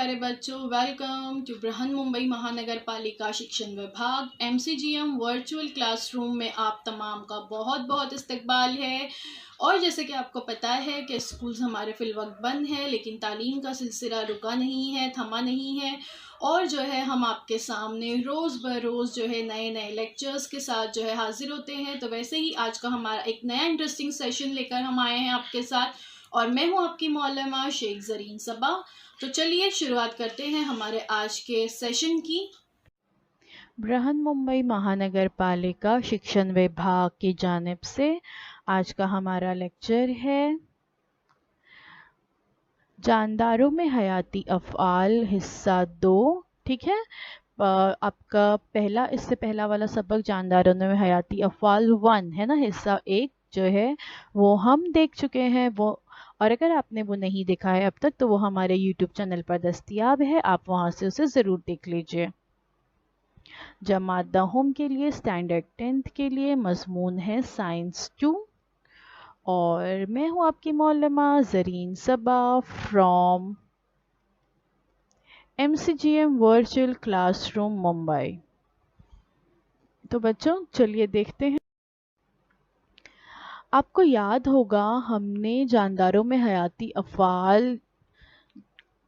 प्यारे बच्चों, welcome to Brihan Mumbai महानगर पालिका शिक्षण विभाग MCGM वर्चुअल क्लासरूम में आप तमाम का बहुत बहुत इस्तकबाल है। और जैसे कि आपको पता है कि स्कूल्स हमारे फिलवक्त बंद है, लेकिन तालीम का सिलसिला रुका नहीं है, थमा नहीं है। और जो है हम आपके सामने रोज़ बरोज़ जो है नए नए लेक्चर्स के साथ जो है हाजिर होते हैं। तो वैसे ही आज का हमारा एक नया इंटरेस्टिंग सेशन लेकर हम आए हैं आपके साथ, और मैं हूँ आपकी मौलमा शेख ज़रीन सबा। तो चलिए शुरुआत करते हैं हमारे आज के सेशन की। बृहन मुंबई महानगर पालिका शिक्षण विभाग की जानिब से आज का हमारा लेक्चर है जानदारों में हयाती अफ़आल हिस्सा 2। ठीक है, आपका इससे पहला वाला सबक जानदारों में हयाती अफ़आल 1 है ना, हिस्सा 1 जो है वो हम देख चुके हैं वो। और अगर आपने वो नहीं देखा है अब तक तो वो हमारे YouTube चैनल पर दस्तयाब है, आप वहाँ से उसे ज़रूर देख लीजिए। जमात दहम के लिए स्टैंडर्ड 10th के लिए मजमून है साइंस 2, और मैं हूँ आपकी मौलमा Zareen Saba from MCGM virtual classroom Mumbai. तो बच्चों चलिए देखते हैं। आपको याद होगा हमने जानदारों में हयाती अफ़आल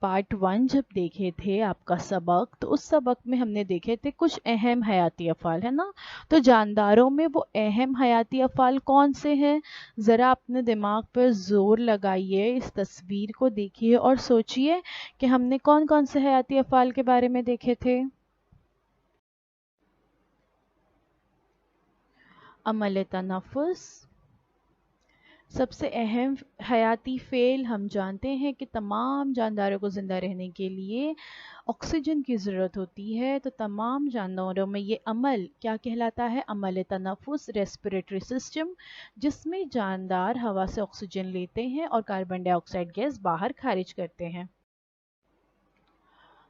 पार्ट 1 जब देखे थे आपका सबक, तो उस सबक में हमने देखे थे कुछ अहम हयाती अफ़आल, है ना। तो जानदारों में वो अहम हयाती अफ़आल कौन से हैं, ज़रा अपने दिमाग पर ज़ोर लगाइए, इस तस्वीर को देखिए और सोचिए कि हमने कौन कौन से हयाती अफ़आल के बारे में देखे थे। अमल तनफ़ुस सबसे अहम हयाती फ़ेल। हम जानते हैं कि तमाम जानदारों को ज़िंदा रहने के लिए ऑक्सीजन की ज़रूरत होती है, तो तमाम जानदारों में ये अमल क्या कहलाता है, अमल तनफ़ुस रेस्पिरेटरी सिस्टम, जिसमें जानदार हवा से ऑक्सीजन लेते हैं और कार्बन डाइऑक्साइड गैस बाहर खारिज करते हैं।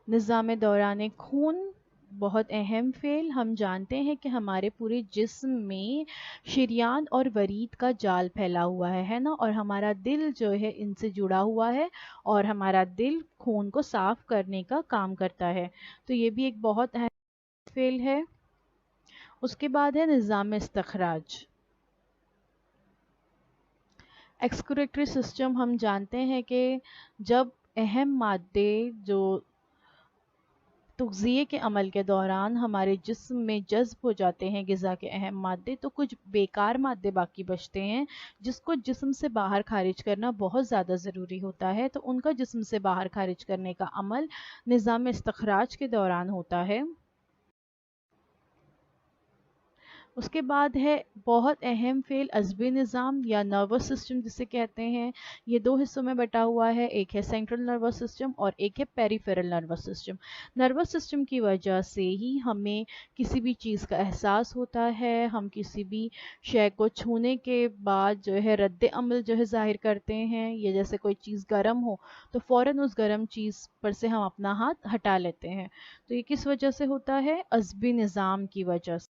निज़ाम दौरान खून बहुत अहम फ़ेल। हम जानते हैं कि हमारे पूरे जिस्म में शरियान और वरीद का जाल फैला हुआ है ना, और हमारा दिल जो है इनसे जुड़ा हुआ है, और हमारा दिल खून को साफ करने का काम करता है। तो ये भी एक बहुत अहम फ़ेल है। उसके बाद है निज़ाम इस्तखराज एक्सक्रीटरी सिस्टम। हम जानते हैं कि जब अहम मादे जो तग़ज़िये के अमल के दौरान हमारे जिस्म में जज़्ब हो जाते हैं ग़िज़ा के अहम मादे, तो कुछ बेकार मादे बाकी बचते हैं जिसको जिस्म से बाहर खारिज करना बहुत ज़्यादा ज़रूरी होता है। तो उनका जिस्म से बाहर खारिज करने का अमल निज़ाम इस्तखराज के दौरान होता है। उसके बाद है बहुत अहम फ़ेल अज़बी निज़ाम या नर्वस सिस्टम जिसे कहते हैं। ये दो हिस्सों में बटा हुआ है, एक है सेंट्रल नर्वस सिस्टम और एक है peripheral nervous system. Nervous system की वजह से ही हमें किसी भी चीज़ का एहसास होता है, हम किसी भी शय को छूने के बाद जो है रद्द अमल जो है ज़ाहिर करते हैं। ये जैसे कोई चीज़ गर्म हो तो फ़ौरन उस गर्म चीज़ पर से हम अपना हाथ हटा लेते हैं। तो ये किस वजह से होता है, अज़बी निज़ाम की वजह से।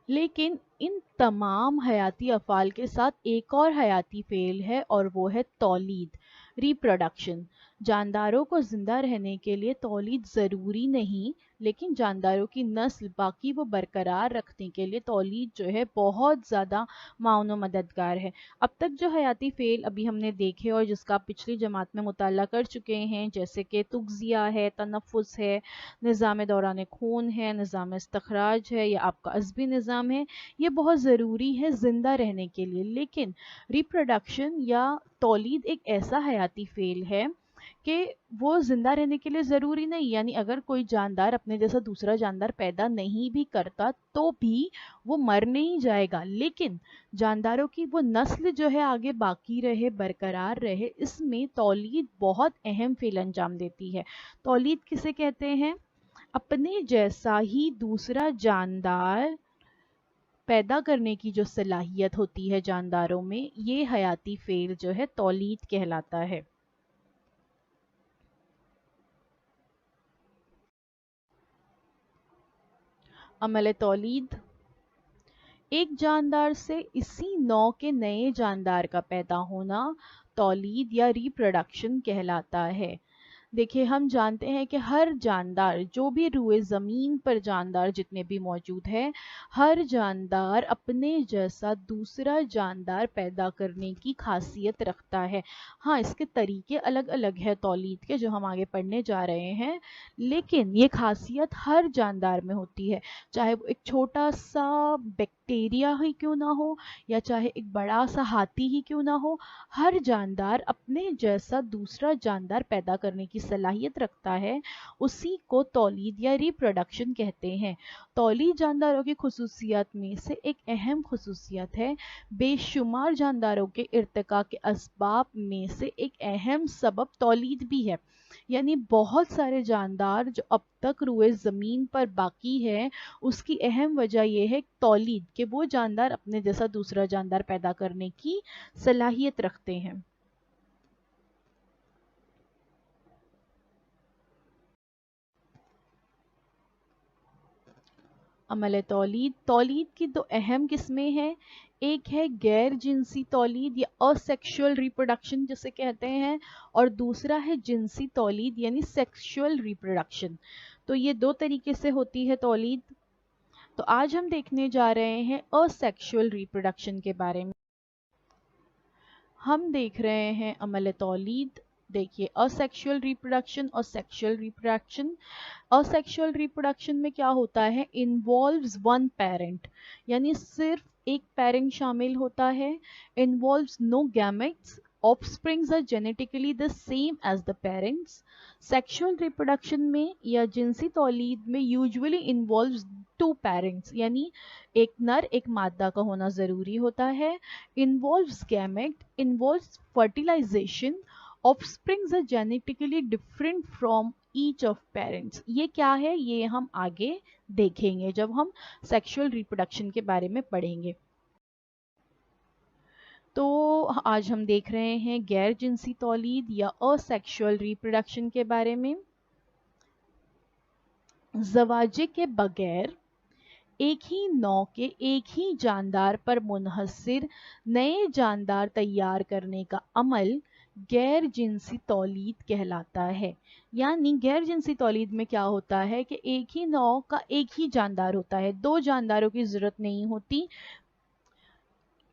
लेकिन इन तमाम हयाती अफ़आल के साथ एक और हयाती फ़ेल है, और वो है तौलीद, रिप्रोडक्शन। जानदारों को ज़िंदा रहने के लिए तौलीद ज़रूरी नहीं, लेकिन जानदारों की नस्ल बाकी वो बरकरार रखने के लिए तौलीद जो है बहुत ज़्यादा माउन व मददगार है। अब तक जो हयाती फ़ेल अभी हमने देखे और जिसका आप पिछली जमात में मुताला कर चुके हैं, जैसे कि तुग़ज़िया है, तनफ़ुस है, निज़ाम दौरान खून है, निज़ाम इस्तखराज है, या आपका अज़बी निज़ाम है, ये बहुत ज़रूरी है ज़िंदा रहने के लिए। लेकिन रिप्रोडक्शन या तौलीद एक ऐसा हयाती फ़ेल है कि वो ज़िंदा रहने के लिए ज़रूरी नहीं, यानी अगर कोई जानदार अपने जैसा दूसरा जानदार पैदा नहीं भी करता तो भी वो मर नहीं जाएगा, लेकिन जानदारों की वो नस्ल जो है आगे बाकी रहे, बरकरार रहे, इसमें तौलीद बहुत अहम फ़ेल अंजाम देती है। तौलीद किसे कहते हैं, अपने जैसा ही दूसरा जानदार पैदा करने की जो सलाहियत होती है जानदारों में, ये हयाती फ़ेल जो है तौलीद कहलाता है। अमल तौलीद, एक जानदार से इसी नौ के नए जानदार का पैदा होना तौलीद या रिप्रोडक्शन कहलाता है। देखिए, हम जानते हैं कि हर जानदार, जो भी रुए ज़मीन पर जानदार जितने भी मौजूद हैं, हर जानदार अपने जैसा दूसरा जानदार पैदा करने की खासियत रखता है। हाँ, इसके तरीके अलग अलग है तौलीद के, जो हम आगे पढ़ने जा रहे हैं, लेकिन ये खासियत हर जानदार में होती है, चाहे वो एक छोटा सा बैक्टीरिया ही क्यों ना हो या चाहे एक बड़ा सा हाथी ही क्यों ना हो। हर जानदार अपने जैसा दूसरा जानदार पैदा करने की सलाहियत रखता है, उसी को तौलीद या रिप्रोडक्शन कहते हैं। तौलीद जानदारों की खुसूसियत में से एक अहम खुसूसियत है। बेशुमार जानदारों के इर्तिका के असबाब में से एक अहम सबब तौलीद भी है। यानी बहुत सारे जानदार जो अब तक रुए ज़मीन पर बाकी है, उसकी अहम वजह यह है तौलीद, कि वो जानदार अपने जैसा दूसरा जानदार पैदा करने की सलाहियत रखते हैं। अमल तौलीद। तौलीद की दो अहम किस्में हैं। एक है गैर जिनसी तौलीद या असेक्सुअल रिप्रोडक्शन जिसे कहते हैं, और दूसरा है जिनसी तौलीद यानी सेक्सुअल रिप्रोडक्शन। तो ये दो तरीके से होती है तौलीद। तो आज हम देखने जा रहे हैं असेक्सुअल रिप्रोडक्शन के बारे में। हम देख रहे हैं अमल तौलीद। देखिए, असेक्सुअल रिप्रोडक्शन और सेक्सुअल रिप्रोडक्शन। असेक्सुअल रिप्रोडक्शन में क्या होता है, इन्वॉल्व्स वन पेरेंट, यानी सिर्फ एक पेरेंट शामिल होता है। Involves no gametes, offsprings are genetically the same as the parents. Sexual reproduction में या जिनसी तौलीद में यूजुअली इन्वॉल्व्स टू पेरेंट्स, यानी एक नर एक मादा का होना ज़रूरी होता है। Involves gamete, involves fertilization, offsprings are genetically different from each of parents. ये क्या है, ये हम आगे देखेंगे जब हम सेक्सुअल रिप्रोडक्शन के बारे में पढ़ेंगे। तो आज हम देख रहे हैं गैर जिनसी तौलीद या असेक्सुअल रिप्रोडक्शन के बारे में। ज़वाजे के बगैर एक ही नौ के एक ही जानदार पर मुनहसर नए जानदार तैयार करने का अमल गैर जिनसी तौलीद कहलाता है। यानी गैर जिनसी तौलीद में क्या होता है कि एक ही नौ का एक ही जानदार होता है, दो जानदारों की ज़रूरत नहीं होती।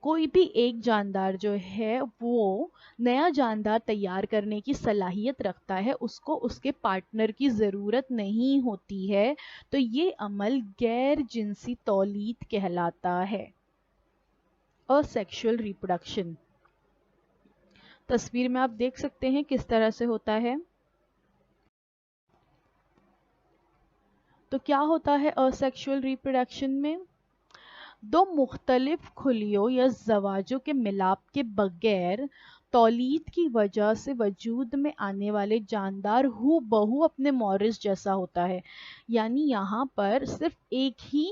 कोई भी एक जानदार जो है वो नया जानदार तैयार करने की सलाहियत रखता है, उसको उसके पार्टनर की ज़रूरत नहीं होती है। तो ये अमल गैर जिनसी तौलीद कहलाता है, असेक्सुअल रिप्रोडक्शन। तस्वीर में आप देख सकते हैं किस तरह से होता है। तो क्या होता है असेक्सुअल रिप्रोडक्शन में, दो मुख्तलिफ खुलियों या ज़वाजों के मिलाप के बगैर तौलीद की वजह से वजूद में आने वाले जानदार हू बहू अपने मौरिस जैसा होता है। यानी यहाँ पर सिर्फ एक ही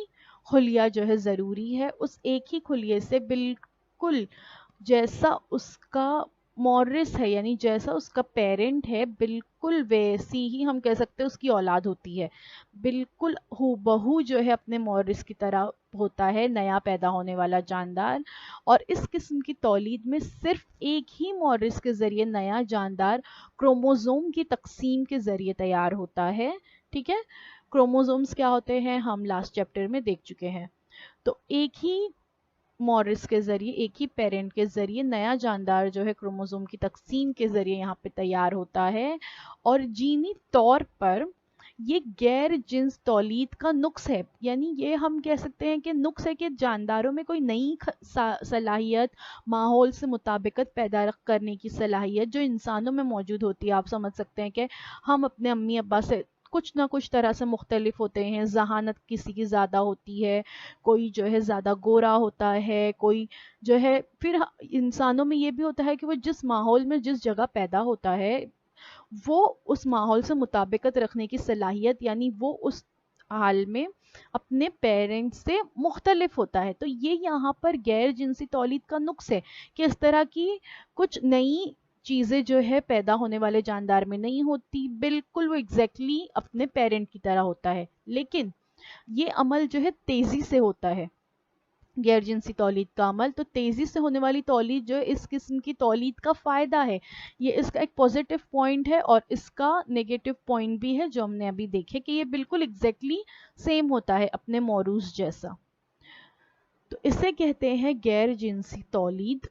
खुलिया जो है ज़रूरी है, उस एक ही खुलिये से बिल्कुल जैसा उसका मौरिस है, यानी जैसा उसका पेरेंट है, बिल्कुल वैसी ही हम कह सकते हैं उसकी औलाद होती है। बिल्कुल हूबहू जो है अपने मौरिस की तरह होता है नया पैदा होने वाला जानदार। और इस किस्म की तौलीद में सिर्फ एक ही मौरिस के ज़रिए नया जानदार क्रोमोज़ोम की तकसीम के ज़रिए तैयार होता है। ठीक है, क्रोमोज़ोम्स क्या होते हैं हम लास्ट चैप्टर में देख चुके हैं। तो एक ही मॉरिस के ज़रिए, एक ही पेरेंट के ज़रिए नया जानदार जो है क्रोमोसोम की तकसीम के ज़रिए यहाँ पे तैयार होता है। और जीनी तौर पर ये गैर जिन्स तौलीद का नुक्स है, यानी ये हम कह सकते हैं कि नुक्स है कि जानदारों में कोई नई सलाहियत, माहौल से मुताबिकत पैदा करने की सलाहियत जो इंसानों में मौजूद होती है। आप समझ सकते हैं कि हम अपने अम्मी अब्बा से कुछ ना कुछ तरह से मुख्तलिफ होते हैं। जहानत किसी की ज़्यादा होती है, कोई जो है ज़्यादा गोरा होता है, कोई जो है, फिर इंसानों में ये भी होता है कि वो जिस माहौल में जिस जगह पैदा होता है वो उस माहौल से मुताबिकत रखने की सलाहियत, यानी वो उस हाल में अपने पेरेंट्स से मुख्तलिफ होता है। तो ये यहाँ पर गैर जिनसी तौलीद का नुक्स है कि इस तरह की कुछ नई चीज़ें जो है पैदा होने वाले जानदार में नहीं होती, बिल्कुल वो एग्जैक्टली अपने पेरेंट की तरह होता है। लेकिन ये अमल जो है तेज़ी से होता है, गैर जिनसी तौलीद का अमल। तो तेज़ी से होने वाली तौलीद जो है इस किस्म की तौलीद का फ़ायदा है, ये इसका एक पॉजिटिव पॉइंट है और इसका नेगेटिव पॉइंट भी है, जो हमने अभी देखे कि ये बिल्कुल एग्जैक्टली सेम होता है अपने मौरूस जैसा। तो इसे कहते हैं गैर जिनसी तौलीद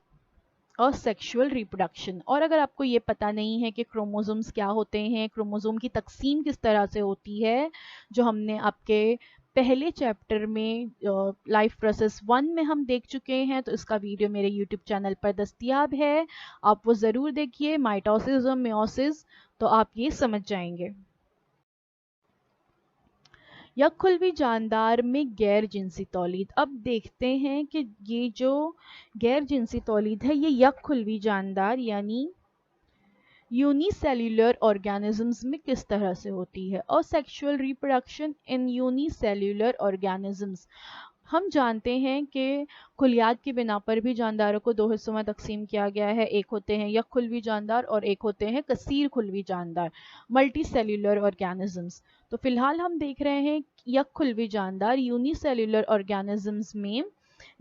और सेक्सुअल रिप्रोडक्शन। और अगर आपको ये पता नहीं है कि क्रोमोसोम्स क्या होते हैं, क्रोमोसोम की तकसीम किस तरह से होती है, जो हमने आपके पहले चैप्टर में लाइफ प्रोसेस 1 में हम देख चुके हैं, तो इसका वीडियो मेरे यूट्यूब चैनल पर दस्तयाब है, आप वो ज़रूर देखिए, माइटोसिस और मेयोसिस, तो आप ये समझ जाएंगे। यकृल्वी जानदार में गैर जिनसी तौलीद। अब देखते हैं कि ये जो गैर जिनसी तौलीद है ये यकृल्वी जानदार यानी यूनिसेल्यूलर ऑर्गेनिजम्स में किस तरह से होती है। और sexual reproduction in unicellular organisms, हम जानते हैं कि खुलियात की बिना पर भी जानदारों को दो हिस्सों में तकसीम किया गया है, एक होते हैं यकृल्वी जानदार और एक होते हैं कसीर खुल्वी जानदार, मल्टी सेल्यूलर ऑर्गेनिजम्स। तो फिलहाल हम देख रहे हैं यकृल्वी जानदार यूनिसेल्यूलर ऑर्गेनिजम्स में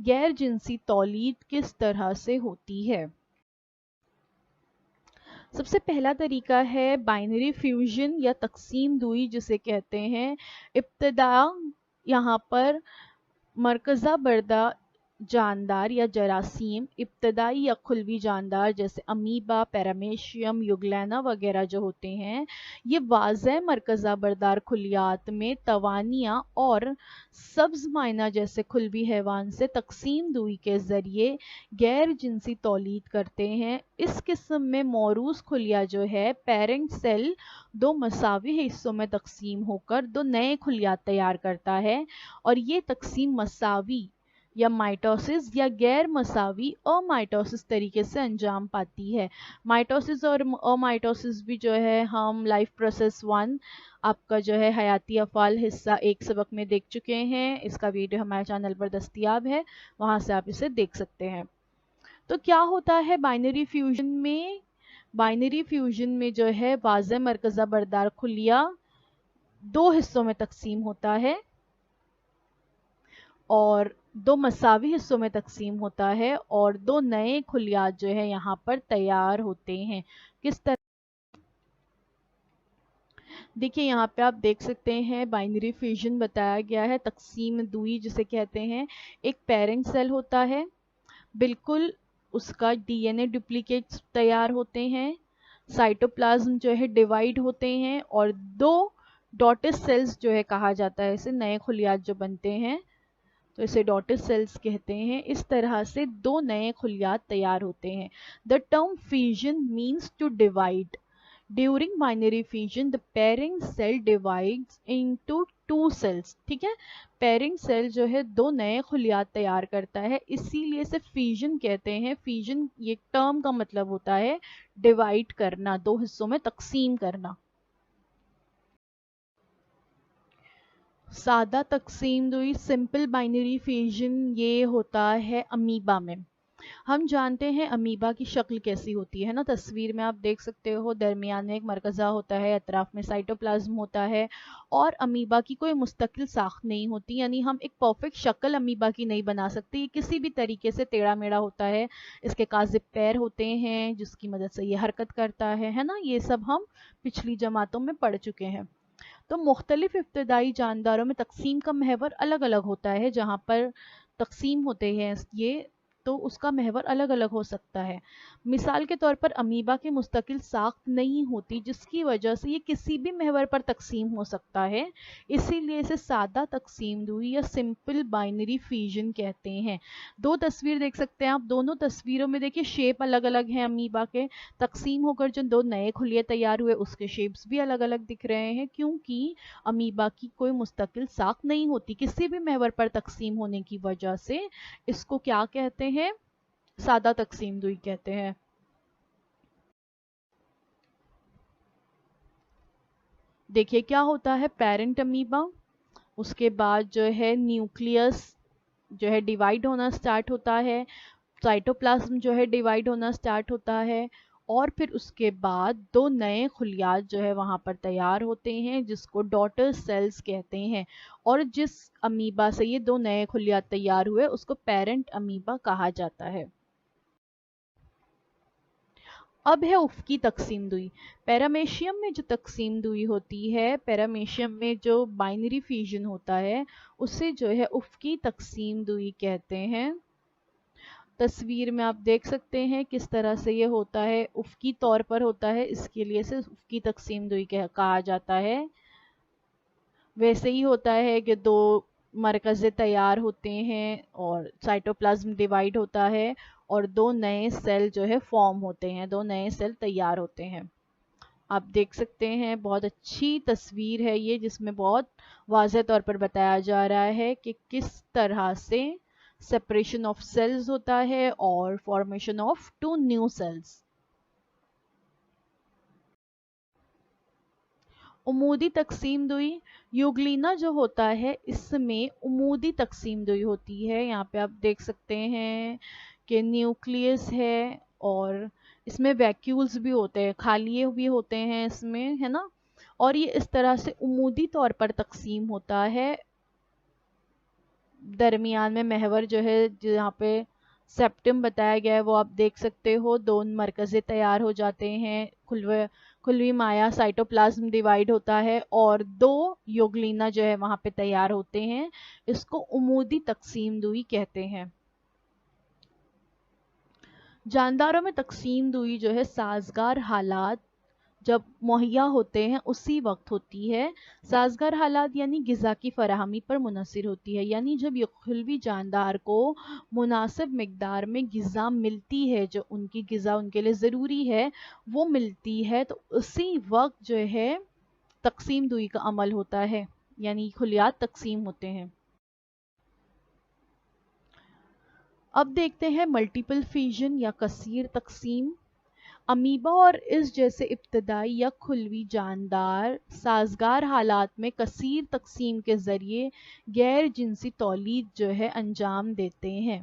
गैर जिनसी तौलीद किस तरह से होती है। सबसे पहला तरीका है बाइनरी फ्यूजन या तकसीम दुई जिसे कहते हैं। इब्तदा यहाँ पर मरकज़ा बर्दा जानदार या जरासीम, इब्तदाई या खुलवी जानदार जैसे अमीबा, पैरामेशियम, युगलैना वगैरह जो होते हैं, ये वाज़ह मरकज़ा बरदार खुलियात में तवानियाँ और सब्ज़ माइना जैसे खुलवी हैवान से तकसीम दुई के ज़रिए गैर जिनसी तौलीद करते हैं। इस किस्म में मौरूस खुलिया जो है पेरेंट सेल दो मसावी हिस्सों में तकसीम होकर दो नए खुलियात तैयार करता है, और ये तकसीम मसावी या माइटोसिस या गैर मसावी अमाइटोसिस तरीके से अंजाम पाती है। माइटोसिस और अमाइटोसिस भी जो है हम लाइफ प्रोसेस 1 आपका जो है हयाती अफ़ाल हिस्सा 1 सबक में देख चुके हैं, इसका वीडियो हमारे चैनल पर दस्तयाब है, वहाँ से आप इसे देख सकते हैं। तो क्या होता है बाइनरी फ्यूजन में? बाइनरी फ्यूजन में जो है वाज़ह मरकज़ा बरदार खुलिया दो हिस्सों में तकसीम होता है और दो मसावी हिस्सों में तकसीम होता है, और दो नए खुलियात जो है यहाँ पर तैयार होते हैं। किस तरह? देखिए यहाँ पे आप देख सकते हैं बाइनरी फ्यूजन बताया गया है, तकसीम दुई जिसे कहते हैं। एक पेरेंट सेल होता है, बिल्कुल उसका डीएनए डुप्लीकेट्स तैयार होते हैं, साइटोप्लाज्म जो है डिवाइड होते हैं, और दो डॉटेड सेल्स जो है कहा जाता है इसे, नए खुलियात जो बनते हैं तो इसे डॉटेड सेल्स कहते हैं। इस तरह से दो नए खुलियात तैयार होते हैं। The term fusion means to divide. During binary fusion the parent cell divides into two cells. ठीक है, पेरेंट सेल जो है दो नए खुलियात तैयार करता है, इसीलिए इसे फ्यूजन कहते हैं। फ्यूजन ये टर्म का मतलब होता है डिवाइड करना, दो हिस्सों में तकसीम करना। सादा तकसीम दुई सिंपल बाइनरी फ्यूजन ये होता है अमीबा में। हम जानते हैं अमीबा की शक्ल कैसी होती है ना, तस्वीर में आप देख सकते हो, दरमियान में एक मरकज़ा होता है, अतराफ में साइटोप्लाज्म होता है, और अमीबा की कोई मुस्तकिल साख्त नहीं होती, यानी हम एक परफेक्ट शक्ल अमीबा की नहीं बना सकते, ये किसी भी तरीके से टेढ़ा मेढ़ा होता है। इसके काज़िब पैर होते हैं जिसकी मदद से ये हरकत करता है ना, ये सब हम पिछली जमातों में पढ़ चुके हैं। तो मुख्तलिफ इब्तदाई जानदारों में तकसीम का महवर अलग अलग होता है, जहाँ पर तकसीम होते हैं ये तो उसका महवर अलग अलग हो सकता है। मिसाल के तौर पर अमीबा की मुस्तकिल साख्त नहीं होती, जिसकी वजह से ये किसी भी महवर पर तकसीम हो सकता है, इसीलिए इसे सादा तकसीम दुई या सिंपल बाइनरी फ्यूजन कहते हैं। दो तस्वीर देख सकते हैं आप, दोनों तस्वीरों में देखिए शेप अलग अलग हैं अमीबा के, तकसीम होकर जो दो नए खुलिये तैयार हुए उसके शेप्स भी अलग अलग दिख रहे हैं, क्योंकि अमीबा की कोई मुस्तकिल साख्त नहीं होती, किसी भी महवर पर तकसीम होने की वजह से इसको क्या कहते हैं? सादा तकसीम दुई कहते हैं। देखिए क्या होता है, पेरेंट अमीबा, उसके बाद जो है न्यूक्लियस जो है डिवाइड होना स्टार्ट होता है, साइटोप्लाज्म जो है डिवाइड होना स्टार्ट होता है, اور پھر اس کے بعد 2 نئے خلیات جو ہے وہاں پر تیار ہوتے ہیں جس کو ڈاٹر سیلز کہتے ہیں، اور جس امیبا سے یہ 2 نئے خلیات تیار ہوئے اس کو پیرنٹ امیبا کہا جاتا ہے۔ اب ہے افقی تقسیم دوئی۔ پیرامیشیم میں جو تقسیم دوئی ہوتی ہے، پیرامیشیم میں جو بائنری فیوژن ہوتا ہے اسے جو ہے افقی تقسیم دوئی کہتے ہیں۔ تصویر میں آپ دیکھ سکتے ہیں کس طرح سے یہ ہوتا ہے، افقی طور پر ہوتا ہے، اس کے لیے سے افقی تقسیم دوئی کہا جاتا ہے۔ ویسے ہی ہوتا ہے کہ 2 مرکزیں تیار ہوتے ہیں اور سائٹوپلازم ڈیوائیڈ ہوتا ہے اور 2 نئے سیل جو ہے فارم ہوتے ہیں، 2 نئے سیل تیار ہوتے ہیں۔ آپ دیکھ سکتے ہیں بہت اچھی تصویر ہے یہ، جس میں بہت واضح طور پر بتایا جا رہا ہے کہ کس طرح سے سیپریشن آف سیلز ہوتا ہے اور فارمیشن آف 2 نیو سیلز۔ عمودی تقسیم دوئی، یوگلینا جو ہوتا ہے اس میں عمودی تقسیم دوئی ہوتی ہے۔ یہاں پہ آپ دیکھ سکتے ہیں کہ نیوکلیس ہے اور اس میں ویکیولز بھی ہوتے ہیں، خالیے بھی ہوتے ہیں اس میں، ہے نا، اور یہ اس طرح سے عمودی طور پر تقسیم ہوتا ہے۔ درمیان میں محور جو ہے جہاں پہ سیپٹم بتایا گیا ہے وہ آپ دیکھ سکتے ہو، 2 مرکزیں تیار ہو جاتے ہیں، کھلوی مایا سائٹوپلازم ڈیوائیڈ ہوتا ہے اور 2 یوگلینا جو ہے وہاں پہ تیار ہوتے ہیں، اس کو عمودی تقسیم دوئی کہتے ہیں۔ جانداروں میں تقسیم دوئی جو ہے سازگار حالات جب مہیا ہوتے ہیں اسی وقت ہوتی ہے۔ سازگار حالات یعنی غذا کی فراہمی پر منحصر ہوتی ہے، یعنی جب یہ خلوی جاندار کو مناسب مقدار میں غذا ملتی ہے، جو ان کی غذا ان کے لیے ضروری ہے وہ ملتی ہے، تو اسی وقت جو ہے تقسیم دوئی کا عمل ہوتا ہے، یعنی خلیات تقسیم ہوتے ہیں۔ اب دیکھتے ہیں ملٹیپل فیوژن یا کثیر تقسیم۔ امیبا اور اس جیسے ابتدائی یا کھلوی جاندار سازگار حالات میں کثیر تقسیم کے ذریعے غیر جنسی تولید جو ہے انجام دیتے ہیں۔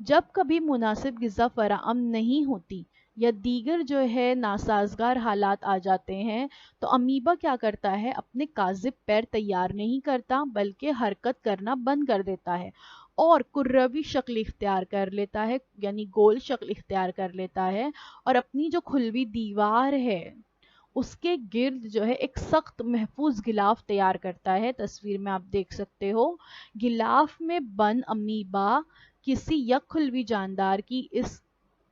جب کبھی مناسب غذا فراہم نہیں ہوتی یا دیگر جو ہے ناسازگار حالات آ جاتے ہیں تو امیبا کیا کرتا ہے، اپنے کاذب پیر تیار نہیں کرتا بلکہ حرکت کرنا بند کر دیتا ہے اور کروی شکل اختیار کر لیتا ہے، یعنی گول شکل اختیار کر لیتا ہے، اور اپنی جو کھلوی دیوار ہے اس کے گرد جو ہے ایک سخت محفوظ غلاف تیار کرتا ہے۔ تصویر میں آپ دیکھ سکتے ہو غلاف میں بند امیبا کسی یک کھلوی جاندار کی اس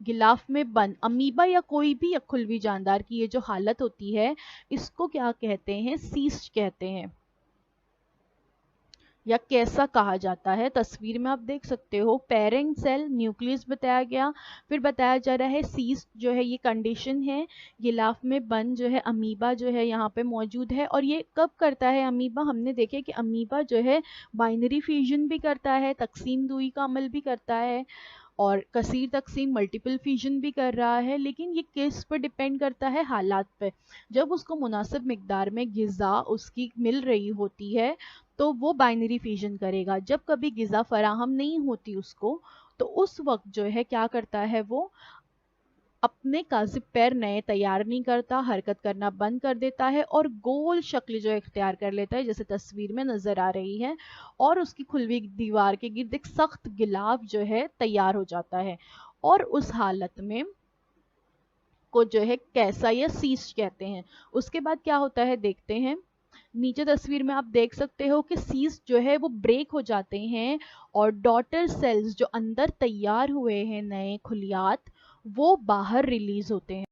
غلاف میں بند امیبا یا کوئی بھی یک کھلوی جاندار کی یہ جو حالت ہوتی ہے اس کو کیا کہتے ہیں، سیسٹ کہتے ہیں یا کیسا کہا جاتا ہے۔ تصویر میں آپ دیکھ سکتے ہو پیرنگ سیل نیوکلیس بتایا گیا، پھر بتایا جا رہا ہے سیسٹ جو ہے یہ کنڈیشن ہے، غلاف میں بند جو ہے امیبا جو ہے یہاں پہ موجود ہے، اور یہ کب کرتا ہے امیبا، ہم نے دیکھے کہ امیبا جو ہے بائنری فیوژن بھی کرتا ہے، تقسیم دوئی کا عمل بھی کرتا ہے اور کثیر تقسیم ملٹیپل فیوژن بھی کر رہا ہے، لیکن یہ کس پر ڈیپینڈ کرتا ہے، حالات پہ۔ جب اس کو مناسب مقدار میں غذا اس کی مل رہی ہوتی ہے تو وہ بائنری فیوژن کرے گا، جب کبھی غذا فراہم نہیں ہوتی اس کو تو اس وقت جو ہے کیا کرتا ہے، وہ اپنے کاذب پیر نئے تیار نہیں کرتا، حرکت کرنا بند کر دیتا ہے اور گول شکل جو اختیار کر لیتا ہے جیسے تصویر میں نظر آ رہی ہے، اور اس کی کھلوی دیوار کے گرد ایک سخت غلاف جو ہے تیار ہو جاتا ہے، اور اس حالت میں کو جو ہے کیسا یا سیسٹ کہتے ہیں۔ اس کے بعد کیا ہوتا ہے دیکھتے ہیں، نیچے تصویر میں آپ دیکھ سکتے ہو کہ سیسٹ جو ہے وہ بریک ہو جاتے ہیں اور ڈاٹر سیلز جو اندر تیار ہوئے ہیں نئے خلیات وہ باہر ریلیز ہوتے ہیں۔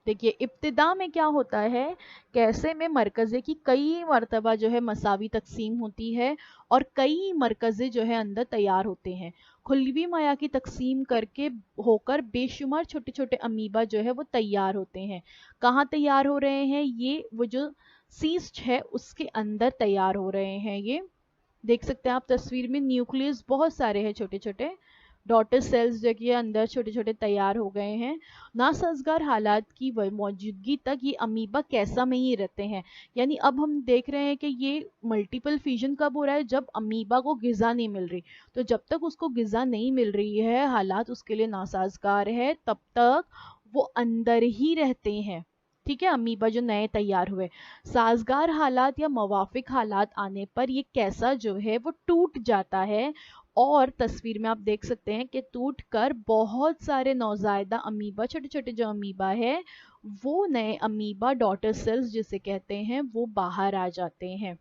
دیکھیے ابتدا میں کیا ہوتا ہے، کیسے میں مرکزے کی کئی مرتبہ جو ہے مساوی تقسیم ہوتی ہے اور کئی مرکزے جو ہے اندر تیار ہوتے ہیں، کھلوی مایا کی تقسیم کر کے ہو کر بے شمار چھوٹے چھوٹے امیبا جو ہے وہ تیار ہوتے ہیں۔ کہاں تیار ہو رہے ہیں، یہ وہ جو سیسٹ ہے اس کے اندر تیار ہو رہے ہیں۔ یہ دیکھ سکتے ہیں آپ تصویر میں نیوکلیس بہت سارے ہیں چھوٹے چھوٹے، डॉटर सेल्स जो कि अंदर छोटे छोटे तैयार हो गए हैं। नासाजगार हालात की मौजूदगी तक ये अमीबा कैसा में ही रहते हैं। यानी अब हम देख रहे हैं कि ये मल्टीपल फिजन कब हो रहा है, जब अमीबा को गिजा नहीं मिल रही। तो जब तक उसको गिजा नहीं मिल रही है, हालात उसके लिए नासाजगार है, तब तक वो अंदर ही रहते हैं। ठीक है, अमीबा जो नए तैयार हुए। साजगार हालात या मवाफिक हालात आने पर ये कैसा जो है वो टूट जाता है, और तस्वीर में आप देख सकते हैं कि टूट कर बहुत सारे नौजायदा अमीबा, छोटे छोटे जो अमीबा है, वो नए अमीबा डॉटर सेल्स जिसे कहते हैं, वो बाहर आ जाते हैं।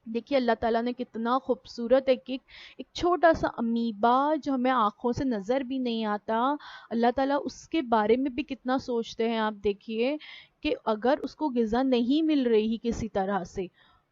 देखिए अल्लाह ताला ने कितना खूबसूरत एक छोटा सा अमीबा जो हमें आंखों से नज़र भी नहीं आता, अल्लाह ताला उसके बारे में भी कितना सोचते हैं। आप देखिए कि अगर उसको ग़िज़ा नहीं मिल रही किसी तरह से,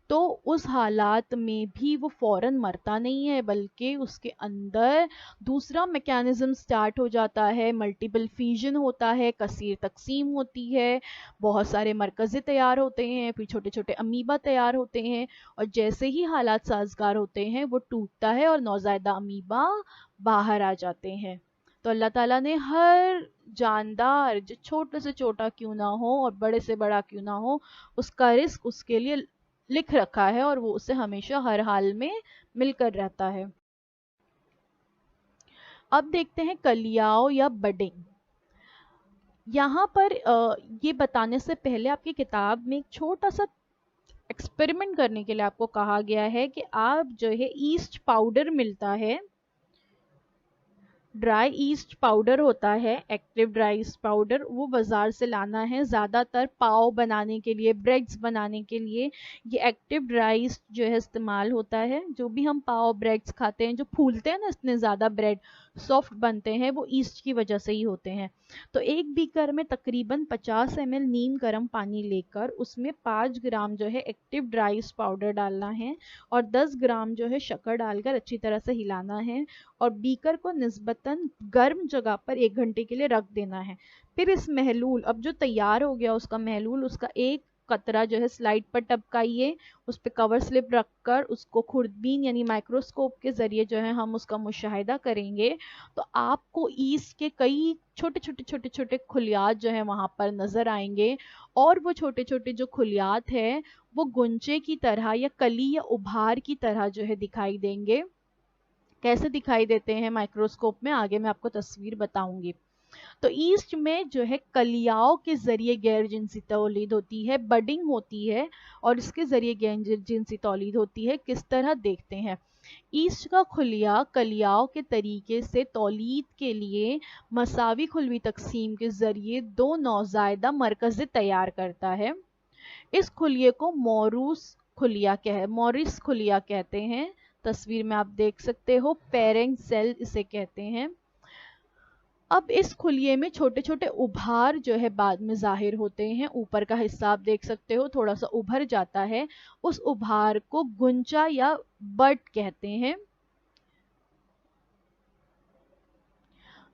तो उस हालात में भी वो फौरन मरता नहीं है, बल्कि उसके अंदर दूसरा मैकेनिज्म स्टार्ट हो जाता है, मल्टीपल फ्यूजन होता है, कसीर तकसीम होती है, बहुत सारे मरकज़े तैयार होते हैं, फिर छोटे छोटे अमीबा तैयार होते हैं, और जैसे ही हालात साजगार होते हैं वो टूटता है और नौज़ायदा अमीबा बाहर आ जाते हैं। तो अल्लाह ताला ने हर जानदार, जो छोटे से छोटा क्यों ना हो और बड़े से बड़ा क्यों ना हो, उसका रिस्क उसके लिए लिख रखा है, और वो उसे हमेशा हर हाल में मिलकर रहता है। अब देखते हैं कलियाओं या बडिंग। यहाँ पर ये बताने से पहले आपकी किताब में एक छोटा सा एक्सपेरिमेंट करने के लिए आपको कहा गया है कि आप जो है ईस्ट पाउडर मिलता है, ड्राई ईस्ट पाउडर होता है, एक्टिव ड्राई ईस्ट पाउडर, वो बाजार से लाना है। ज़्यादातर पाव बनाने के लिए, ब्रेड्स बनाने के लिए ये एक्टिव ड्राई ईस्ट जो है इस्तेमाल होता है। जो भी हम पाव ब्रेड्स खाते हैं, जो फूलते हैं ना, इतने ज़्यादा ब्रेड सॉफ्ट बनते हैं, वो ईस्ट की वजह से ही होते हैं। तो एक बीकर में तकरीबन 50 ml नीम गर्म पानी लेकर उसमें 5 ग्राम जो है एक्टिव ड्राई ईस्ट पाउडर डालना है, और 10 ग्राम जो है शक्कर डालकर अच्छी तरह से हिलाना है, और बीकर को निस्बतन गर्म जगह पर 1 घंटे के लिए रख देना है। फिर इस महलूल, अब जो तैयार हो गया उसका महलूल, उसका एक कतरा जो है स्लाइड पर टपकाइए, उस पर कवर स्लिप रखकर उसको खुर्दबीन यानी माइक्रोस्कोप के जरिए जो है हम उसका मुशाहिदा करेंगे, तो आपको ईस्ट के कई छोटे छोटे छोटे छोटे खुलियात जो है वहां पर नजर आएंगे, और वो छोटे छोटे जो खुलियात है वो गुंचे की तरह या कली या उभार की तरह जो है दिखाई देंगे। कैसे दिखाई देते हैं माइक्रोस्कोप में, आगे मैं आपको तस्वीर बताऊंगी। तो ईस्ट में जो है कलियाओं के जरिए गैर जिनसी तौलीद होती है, बडिंग होती है, और इसके जरिए गैर जिनसी तौलीद होती है। किस तरह देखते हैं। ईस्ट का खुलिया कलियाओं के तरीके से तौलीद के लिए मसावी खुलवी तकसीम के जरिए 2 नौजायदा मरकज़े तैयार करता है। इस खुलिये को मॉरिस खुलिया कहते हैं। तस्वीर में आप देख सकते हो, पेरेंट सेल इसे कहते हैं। अब इस खुलिये में छोटे छोटे उभार जो है बाद में जाहिर होते हैं। ऊपर का हिस्सा आप देख सकते हो थोड़ा सा उभर जाता है, उस उभार को गुंचा या बड कहते हैं।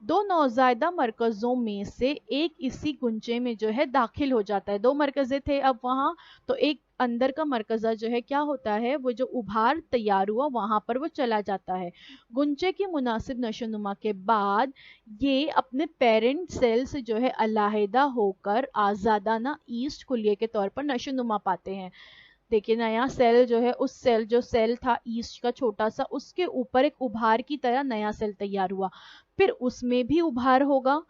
2 नौजायदा मरकज़ों में से एक इसी गुंचे में जो है दाखिल हो जाता है। 2 मरकज़े थे अब वहाँ, तो एक अंदर का मरकज़ा जो है क्या होता है, वो जो उभार तैयार हुआ वहां पर वो चला जाता है। गुंचे की मुनासिब नशोनुमा के बाद ये अपने पेरेंट सेल से जो है अलहदा होकर आज़ादाना ईस्ट खुलिये के तौर पर नशोनुमा पाते हैं। देखिए नया सेल जो है, उस सेल जो सेल था ईस्ट का छोटा सा, उसके ऊपर एक उभार की तरह नया सेल तैयार हुआ, फिर उसमें भी उभार होगा,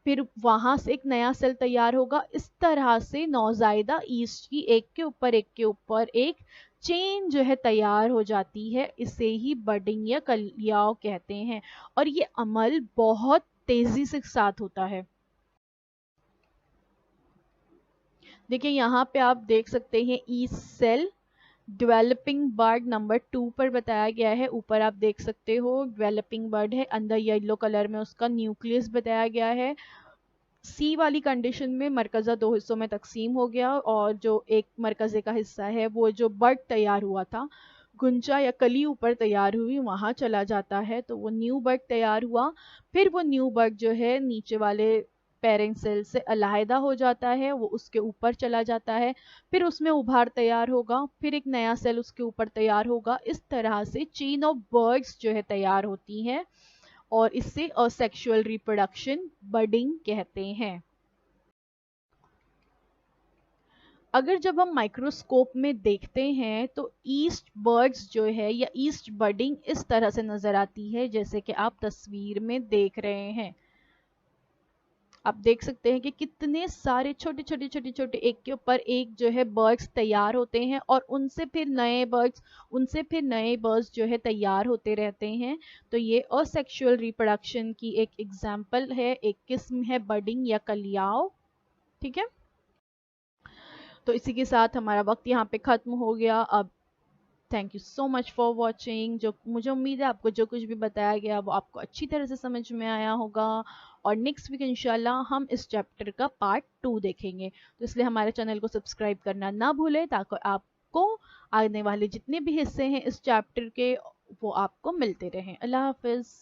फिर वहां से एक नया सेल तैयार होगा। इस तरह से नौजायदा ईस्ट की एक के ऊपर एक चेन जो है तैयार हो जाती है। इसे ही बडिंग या कलियाओं कहते हैं, और ये अमल बहुत तेजी से साथ होता है। देखिए यहाँ पे आप देख सकते हैं yeast cell developing bud number 2 पर बताया गया है। ऊपर आप देख सकते हो डेवलपिंग बर्ड है, अंदर येलो कलर में उसका न्यूक्लियस बताया गया है। सी वाली कंडीशन में मरकज़ा 2 हिस्सों में तकसीम हो गया, और जो एक मरकज़े का हिस्सा है वो जो बर्ड तैयार हुआ था, गुंचा या कली ऊपर तैयार हुई, वहां चला जाता है, तो वो न्यू बर्ड तैयार हुआ। फिर वो न्यू बर्ड जो है नीचे वाले पेरेंट सेल से अलहदा हो जाता है, वो उसके ऊपर चला जाता है, फिर उसमें उभार तैयार होगा, फिर एक नया सेल उसके ऊपर तैयार होगा। इस तरह से चेन ऑफ बर्ड्स जो है तैयार होती हैं, اور اس سے asexual reproduction budding کہتے ہیں۔ اگر جب ہم مائکروسکوپ میں دیکھتے ہیں تو ایسٹ برڈز جو ہے یا ایسٹ بڈنگ اس طرح سے نظر آتی ہے جیسے کہ آپ تصویر میں دیکھ رہے ہیں۔ آپ دیکھ سکتے ہیں کہ کتنے سارے چھوٹے چھوٹے چھوٹے چھوٹے ایک کے اوپر ایک جو ہے برڈز تیار ہوتے ہیں اور ان سے پھر نئے برڈز جو ہے تیار ہوتے رہتے ہیں۔ تو یہ asexual reproduction کی ایک ایگزامپل ہے، ایک قسم ہے بڈنگ یا کلیاؤ، ٹھیک ہے۔ تو اسی کے ساتھ ہمارا وقت یہاں پہ ختم ہو گیا۔ اب thank you so much for watching. مجھے امید ہے آپ کو جو کچھ بھی بتایا گیا وہ آپ کو اچھی طرح سے سمجھ میں آیا ہوگا، اور نیکسٹ ویک انشاءاللہ ہم اس چیپٹر کا پارٹ 2 دیکھیں گے۔ تو اس لیے ہمارے چینل کو سبسکرائب کرنا نہ بھولیں تاکہ آپ کو آنے والے جتنے بھی حصے ہیں اس چیپٹر کے وہ آپ کو ملتے رہیں۔ اللہ حافظ۔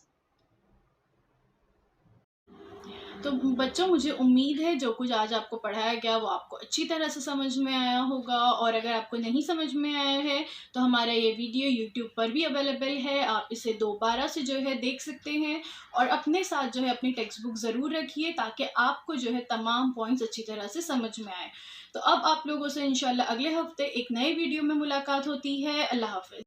تو بچوں مجھے امید ہے جو کچھ آج آپ کو پڑھایا گیا وہ آپ کو اچھی طرح سے سمجھ میں آیا ہوگا، اور اگر آپ کو نہیں سمجھ میں آیا ہے تو ہمارا یہ ویڈیو یوٹیوب پر بھی اویلیبل ہے، آپ اسے دوبارہ سے جو ہے دیکھ سکتے ہیں، اور اپنے ساتھ جو ہے اپنی ٹیکسٹ بک ضرور رکھیے تاکہ آپ کو جو ہے تمام پوائنٹس اچھی طرح سے سمجھ میں آئے۔ تو اب آپ لوگوں سے انشاءاللہ اگلے ہفتے ایک نئے ویڈیو میں ملاقات ہوتی ہے۔ اللہ حافظ۔